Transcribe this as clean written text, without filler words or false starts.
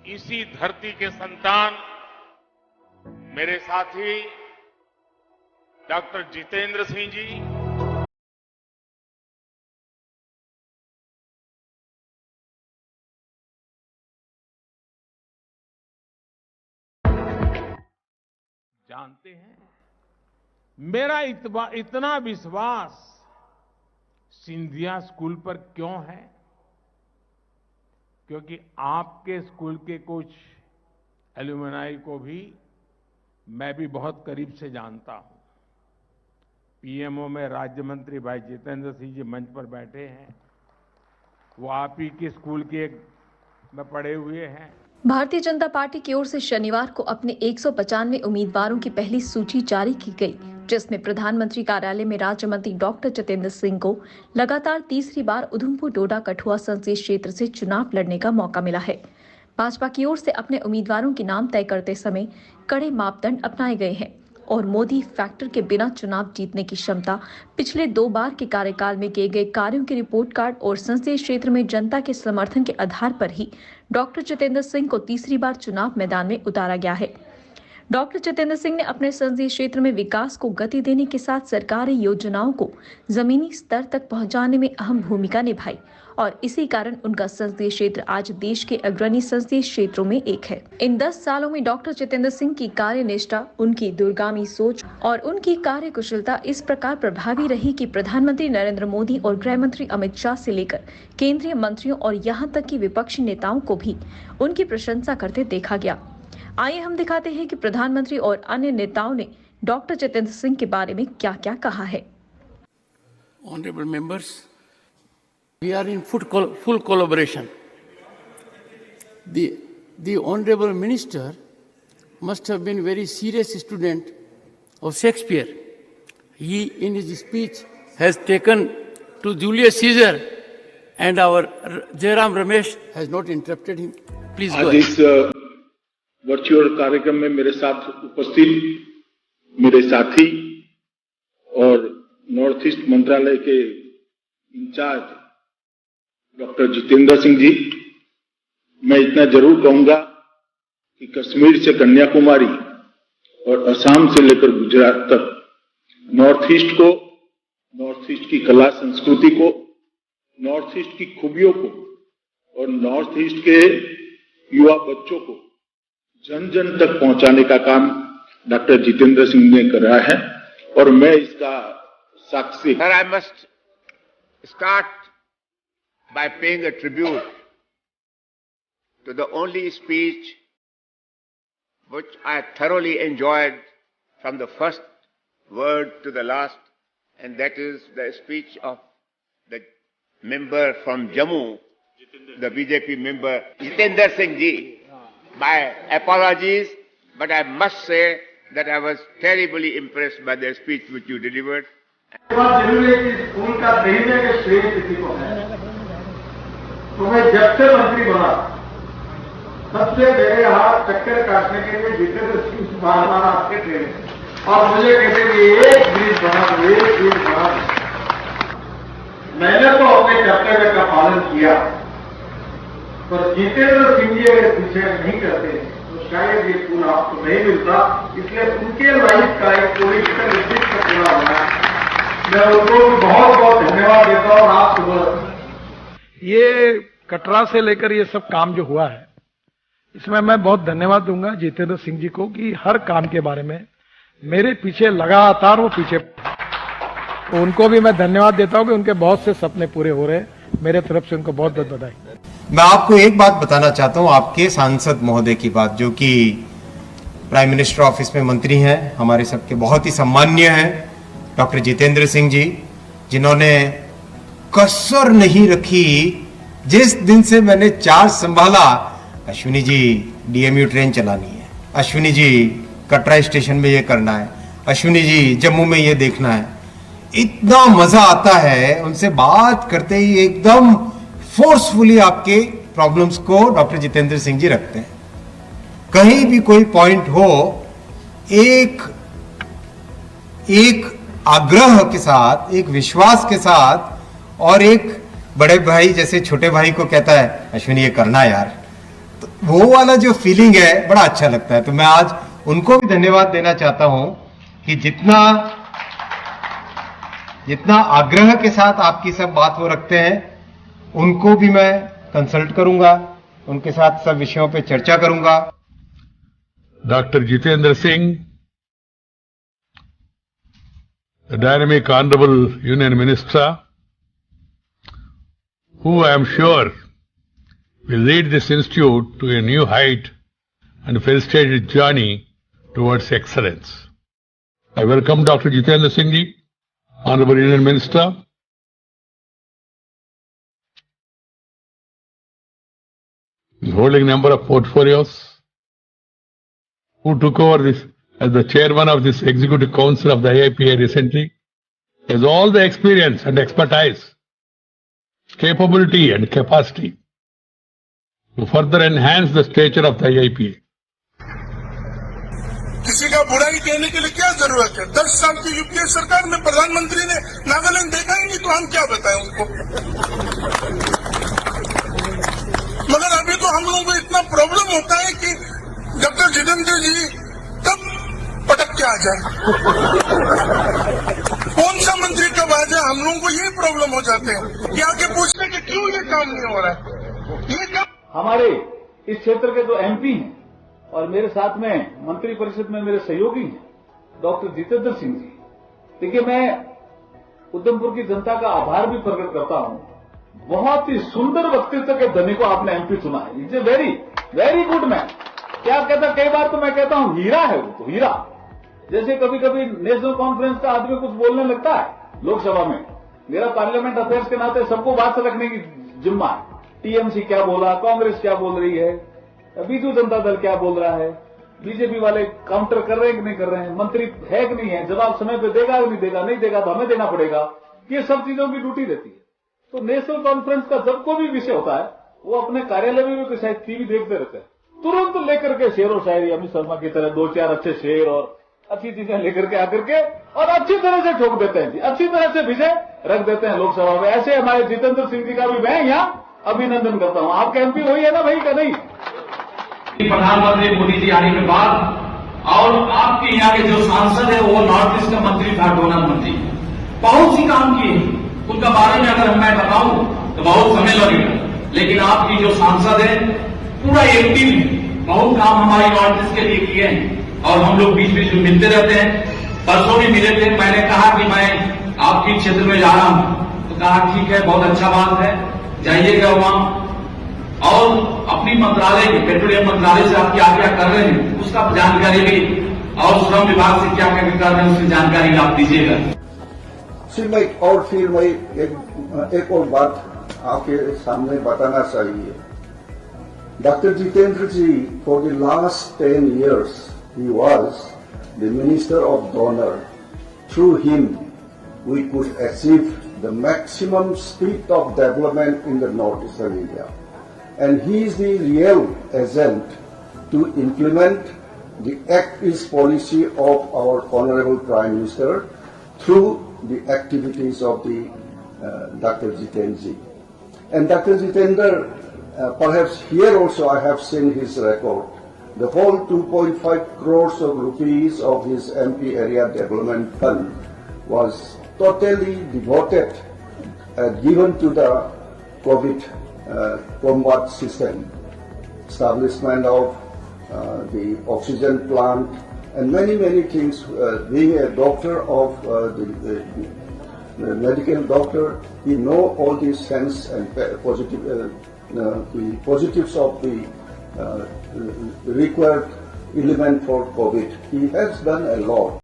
इसी धरती के संतान मेरे साथी डॉक्टर जितेंद्र सिंह जी जानते हैं मेरा इतना विश्वास सिंधिया स्कूल पर क्यों है? क्योंकि आपके स्कूल के कुछ एल्यूमनाई को भी मैं भी बहुत करीब से जानता हूं। पीएमओ में राज्य मंत्री भाई जितेंद्र सिंह जी मंच पर बैठे हैं, वो आप ही के स्कूल के में पढ़े हुए हैं। भारतीय जनता पार्टी की ओर से शनिवार को अपने 195 उम्मीदवारों की पहली सूची जारी की गई, जिसमें प्रधानमंत्री कार्यालय में राज्य मंत्री डॉक्टर जितेंद्र सिंह को लगातार तीसरी बार उधमपुर डोडा कठुआ संसदीय क्षेत्र से चुनाव लड़ने का मौका मिला है। भाजपा की ओर से अपने उम्मीदवारों के नाम तय करते समय कड़े मापदंड अपनाए गए हैं और मोदी फैक्टर के बिना चुनाव जीतने की क्षमता, पिछले 2 बार के कार्यकाल में किए गए कार्यों के रिपोर्ट कार्ड और संसदीय क्षेत्र में जनता के समर्थन के आधार पर ही डॉक्टर जितेंद्र सिंह को तीसरी बार चुनाव मैदान में उतारा गया है। डॉक्टर जितेंद्र सिंह ने अपने संसदीय क्षेत्र में विकास को गति देने के साथ सरकारी योजनाओं को जमीनी स्तर तक पहुंचाने में अहम भूमिका निभाई और इसी कारण उनका संसदीय क्षेत्र आज देश के अग्रणी संसदीय क्षेत्रों में एक है। इन 10 सालों में डॉक्टर जितेंद्र सिंह की कार्यनिष्ठा, उनकी दूरगामी सोच और उनकी कार्यकुशलता इस प्रकार प्रभावी रही कि प्रधानमंत्री नरेंद्र मोदी और गृह मंत्री अमित शाह से लेकर केंद्रीय मंत्रियों और यहां तक कि विपक्षी नेताओं को भी उनकी प्रशंसा करते देखा गया। आइए हम दिखाते हैं कि प्रधानमंत्री और अन्य नेताओं ने डॉक्टर जितेंद्र सिंह के बारे में क्या-क्या कहा है। Honorable members, we are in full collaboration. The Honorable Minister must have been very serious student of Shakespeare. He, in his speech, has taken to Julius Caesar, and our Jairam Ramesh has not interrupted him. Please go ahead. Virtual कार्यक्रम में मेरे साथ उपस्थित मेरे साथी और north east मंत्रालय के इंचार्ज डॉक्टर जितेंद्र सिंह जी, मैं इतना जरूर कहूंगा कि कश्मीर से कन्याकुमारी और असम से लेकर गुजरात तक नॉर्थ ईस्ट को, नॉर्थ ईस्ट की कला संस्कृति को, नॉर्थ ईस्ट की खूबियों को और नॉर्थ ईस्ट के युवा बच्चों को जन जन तक पहुंचाने का काम डॉक्टर जितेंद्र सिंह ने करा है और मैं इसका साक्षी। Sir, I must start by paying a tribute to the only speech which I thoroughly enjoyed from the first word to the last, and that is the speech of the member from Jammu, the BJP member Jitendra Singh ji. My apologies, but I must say that I was terribly impressed by the speech which you delivered. जरूर है कि school का भेजने के श्रेय किसी को है। तो मैं जब से मंत्री बना, सबसे मेरे हाथ चक्कर काटने के लिए जितेंद्र सिंह बार-बार आते थे और मुझे कहते थे एक ब्रिज बना दो, एक ब्रिज बना दो। मैंने तो अपने कर्तव्य का पालन किया, पर जितेंद्र सिंह जी अगर पीछे नहीं करते तो शायद ये स्कूल आपको नहीं मिलता। इसलिए उनके लाइफ का एक पॉलिटिकल उद्देश्य का पूरा होना, मैं उनको बहुत बहुत धन्यवाद देता हूँ। आप सुबह ये कटरा से लेकर ये सब काम जो हुआ है, इसमें मैं बहुत धन्यवाद दूंगा जितेंद्र सिंह जी को कि हर काम के बारे में मेरे पीछे लगातार वो पीछे, तो उनको भी मैं धन्यवाद देता हूँ कि उनके बहुत से सपने पूरे हो रहे हैं। मेरे तरफ से उनको बहुत बहुत बधाई। मैं आपको एक बात बताना चाहता हूं, आपके सांसद महोदय की बात, जो कि प्राइम मिनिस्टर ऑफिस में मंत्री हैं, हमारे सबके बहुत ही सम्माननीय हैं, डॉक्टर जितेंद्र सिंह जी, जिन्होंने कसर नहीं रखी। जिस दिन से मैंने चार्ज संभाला, अश्विनी जी डीएमयू ट्रेन चलानी है, अश्विनी जी कटरा स्टेशन में ये करना है, अश्विनी जी जम्मू में ये देखना है, इतना मजा आता है उनसे बात करते ही। एकदम फोर्सफुली आपके प्रॉब्लम्स को डॉक्टर जितेंद्र सिंह जी रखते हैं। कहीं भी कोई पॉइंट हो, एक आग्रह के साथ, एक विश्वास के साथ और एक बड़े भाई जैसे छोटे भाई को कहता है अश्विनी ये करना यार, तो वो वाला जो फीलिंग है बड़ा अच्छा लगता है। तो मैं आज उनको भी धन्यवाद देना चाहता हूं कि जितना आग्रह के साथ आपकी सब बात वो रखते हैं, उनको भी मैं कंसल्ट करूंगा, उनके साथ सब विषयों पे चर्चा करूंगा। Dr. Jitendra Singh, the dynamic Honorable Union Minister, who I am sure will lead this institute to a new height and facilitate its journey towards excellence. I welcome Dr. Jitendra Singh ji, Honorable Union Minister. He is holding a number of portfolios. Who took over this as the chairman of this executive council of the IIPA recently, has all the experience and expertise, capability and capacity to further enhance the stature of the IIPA. किसी का बुराई कहने के लिए क्या जरूरत है? 10 साल की यूपीए सरकार में प्रधानमंत्री ने नागालैंड देखा ही नहीं, तो हम क्या बताएं उनको? मगर अभी तो हम लोगों को इतना प्रॉब्लम होता है कि डॉक्टर जितेंद्र जी कब पटक के आ जाए, कौन सा मंत्री कब आ जाए, हम लोगों को ये प्रॉब्लम हो जाते हैं कि आके पूछते कि क्यों ये काम नहीं हो रहा है, ये काम। हमारे इस क्षेत्र के जो एमपी हैं और मेरे साथ में मंत्री परिषद में मेरे सहयोगी हैं डॉक्टर जितेंद्र सिंह जी, देखिए मैं उधमपुर की जनता का आभार भी प्रकट करता हूं। बहुत ही सुंदर व्यक्तित्व के धनी को आपने एमपी चुना है। It's a very very good man. क्या कहता, कई बार तो मैं कहता हूं हीरा है वो, तो हीरा। जैसे कभी कभी नेशनल कॉन्फ्रेंस का आदमी कुछ बोलने लगता है लोकसभा में, मेरा पार्लियामेंट अफेयर्स के नाते सबको बात से रखने की जिम्मा है। टीएमसी क्या बोला, कांग्रेस क्या बोल रही है, बीजू जनता दल क्या बोल रहा है, बीजेपी वाले काउंटर कर रहे हैं कि नहीं कर रहे हैं, मंत्री है कि नहीं है, जवाब समय पे देगा कि नहीं देगा, नहीं देगा तो हमें देना पड़ेगा। ये सब चीजों की ड्यूटी रहती है। तो नेशनल कॉन्फ्रेंस का जब कोई भी विषय होता है वो अपने कार्यालय में भी शायद टीवी देखते रहते हैं, तुरंत लेकर के शेर और शायरी अमित शर्मा की तरह 2-4 अच्छे शेर और अच्छी चीजें लेकर के आकर के और अच्छी तरह से ठोक देते हैं जी, अच्छी तरह से विषय रख देते हैं लोकसभा में। ऐसे हमारे जितेंद्र सिंह जी का भी मैं यहाँ अभिनंदन करता हूँ। आपके एमपी वही है ना भाई का नहीं? प्रधानमंत्री मोदी जी आने के बाद और आपके यहाँ के जो सांसद है वो नॉर्थ ईस्ट का मंत्री था, डोनर मंत्री, बहुत सी काम किए, उनका बारे में अगर मैं बताऊं तो बहुत समय लगेगा, लेकिन आपकी जो सांसद है पूरा एक्टिव है, बहुत काम हमारे नॉर्थ ईस्ट के लिए किए हैं और हम लोग बीच बीच में मिलते रहते हैं। परसों भी मिले थे, मैंने कहा कि मैं आपके क्षेत्र में जा रहा हूं, तो कहा ठीक है, बहुत अच्छा बात है, जाइएगा वहां और अपनी मंत्रालय के पेट्रोलियम मंत्रालय से आप क्या क्या कर रहे हैं उसका जानकारी भी और श्रम विभाग से क्या क्या कर रहे हैं उसकी जानकारी आप दीजिएगा। और फिर मैं एक और बात आपके सामने बताना चाहिए। Doctor Jitendra ji, for the last 10 years he was the minister of donor. Through him we could achieve the maximum speed of development in the northeastern India. And he is the real agent to implement the Act East policy of our Honorable Prime Minister through the activities of the Dr. Jitendra ji. And Dr. Jitendra, perhaps here also I have seen his record. The whole 2.5 crores of rupees of his MP area development fund was totally devoted and given to the COVID combat system, establishment of the oxygen plant, and many things. Being a doctor of the medical doctor, he know all these sense and positive, the positives of the required element for COVID. He has done a lot.